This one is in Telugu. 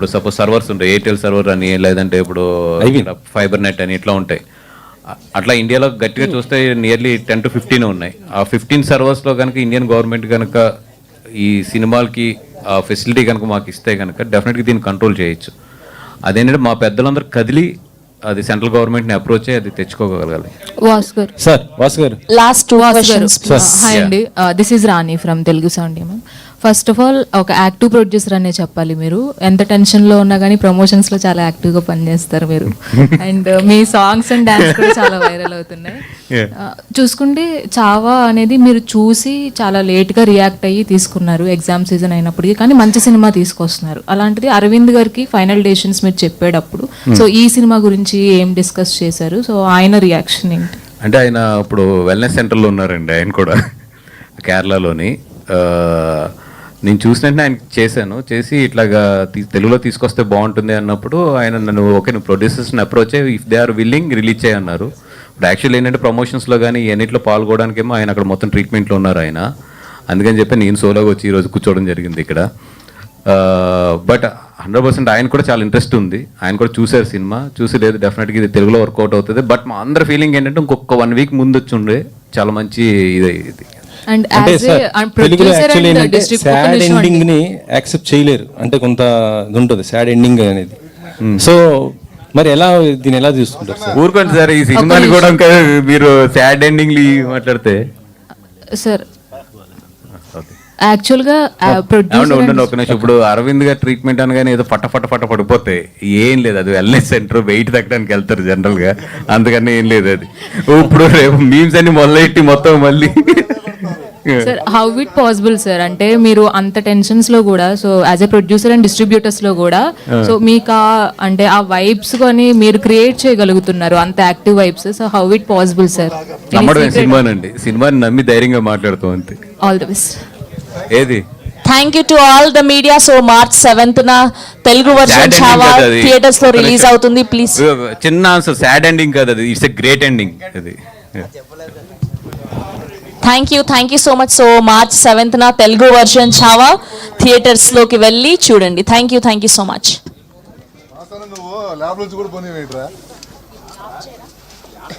ఇప్పుడు సపోజ్ సర్వర్స్ ఉంటాయి, ఎయిర్టెల్ సర్వర్ అని, లేదంటే ఇప్పుడు ఫైబర్ నెట్ అని ఇట్లా ఉంటాయి. అట్లా ఇండియాలో గట్టిగా చూస్తే నియర్లీ 10 to 15 ఉన్నాయి. ఆ 15 సర్వర్స్లో కనుక ఇండియన్ గవర్నమెంట్ కనుక ఈ సినిమాలకి ఆ ఫెసిలిటీ కనుక మాకు ఇస్తే కనుక డెఫినెట్గా దీన్ని కంట్రోల్ చేయొచ్చు. అదేంటంటే మా పెద్దలందరూ కదిలి అది సెంట్రల్ గవర్నమెంట్ని అప్రోచ్ అయ్యి అది తెచ్చుకోగలగాలి. వాసు గారు లాస్ట్ 2 questions. హాయ్ అండి, this is Rani from Telugu sound. First of all ఒక యాక్టివ్ ప్రొడ్యూసర్ అనే చెప్పాలి. మీరు ఎంత టెన్షన్లో ఉన్నా కానీ ప్రమోషన్స్లో చాలా యాక్టివ్గా పనిచేస్తారు మీరు. And me songs and dance కూడా చాలా వైరల్ అవుతున్నాయి. చూసుకుంటే చావా అనేది మీరు చూసి చాలా లేట్గా రియాక్ట్ అయ్యి తీసుకున్నారు ఎగ్జామ్ సీజన్ అయినప్పటికీ, కానీ మంచి సినిమా తీసుకొస్తున్నారు. అలాంటిది అరవింద్ గారికి ఫైనల్ డెసిషన్స్ మీరు చెప్పేటప్పుడు సో ఈ సినిమా గురించి ఏం డిస్కస్ చేశారు? సో ఆయన రియాక్షన్ ఏంటి? అంటే ఆయన ఇప్పుడు వెల్నెస్ సెంటర్లో ఉన్నారండి, ఆయన కూడా కేరళలోని. నేను చూసినట్టు ఆయన చేసి ఇట్లాగా తెలుగులో తీసుకొస్తే బాగుంటుంది అన్నప్పుడు ఆయన నన్ను ఓకే నువ్వు ప్రొడ్యూసర్స్ని అప్రోచ్ అయ్యి if they are willing release చేయన్నారు. ఇప్పుడు యాక్చువల్లీ ఏంటంటే ప్రమోషన్స్లో కానీ ఎన్నిట్లో పాల్గొనడానికేమో ఆయన అక్కడ మొత్తం ట్రీట్మెంట్లో ఉన్నారు ఆయన. అందుకని చెప్పి నేను సోలోగా వచ్చి ఈరోజు కూర్చోవడం జరిగింది ఇక్కడ. బట్ 100% ఆయన కూడా చాలా ఇంట్రెస్ట్ ఉంది. ఆయన కూడా చూసారు సినిమా, చూసి లేదు డెఫినెట్గా ఇది తెలుగులో వర్కౌట్ అవుతుంది. బట్ మా అందరి ఫీలింగ్ ఏంటంటే ఇంకొక 1 week ముందు వచ్చి ఉండే చాలా మంచి ఇది. అండ్ అంటే సార్ తెలుగులో యాక్చువల్లీ ఏంటంటే సాడ్ ఎండింగ్ ని యాక్సెప్ట్ చేయలేరు, అంటే కొంత ఉంటుంది సాడ్ ఎండింగ్ అనేది. సో మరి దీన్ని ఎలా చూసుకుంటారు సార్? ఊరుకోండి సార్, ఈ సినిమాని కూడా మీరు సాడ్ ఎండింగ్ మాట్లాడితే సార్ యాక్చువల్గా ఉండండి ఒక నిమిషం. ఇప్పుడు అరవింద్ గారు ట్రీట్మెంట్ అనగానే ఏదో ఫట పడిపోతాయి, ఏం లేదు. అది వెల్నెస్ సెంటర్ వెయిట్ తగ్గడానికి వెళ్తారు జనరల్ గా, అందుకని ఏం లేదు. అది ఇప్పుడు రేపు మీమ్స్ అన్ని మొదలెట్టి మొత్తం మళ్ళీ sir how it possible sir? అంటే మీరు అంత టెన్షన్స్ లో కూడా so as a producer and distributors లో కూడా సో మీకు అంటే ఆ వైబ్స్ కొని మీరు క్రియేట్ చేయగలుగుతున్నారు అంత active vibes. So how it possible sir? నమ్మడం సినిమానండి, సినిమాని నమ్మి ధైర్యంగా మాట్లాడుతాం అంతే. All the best. ఏది Thank you to all the media. So March 7th na Telugu version Chava theaters lo release అవుతుంది. Please చిన్న ఆన్సర్, సాడ్ ఎండింగ్ కాదు అది, ఇట్స్ ఎ గ్రేట్ ఎండింగ్ అది. Thank you so much. So March 7th నా తెలుగు వర్షన్ చావా థియేటర్స్ లోకి వెళ్ళి చూడండి. Thank you so much.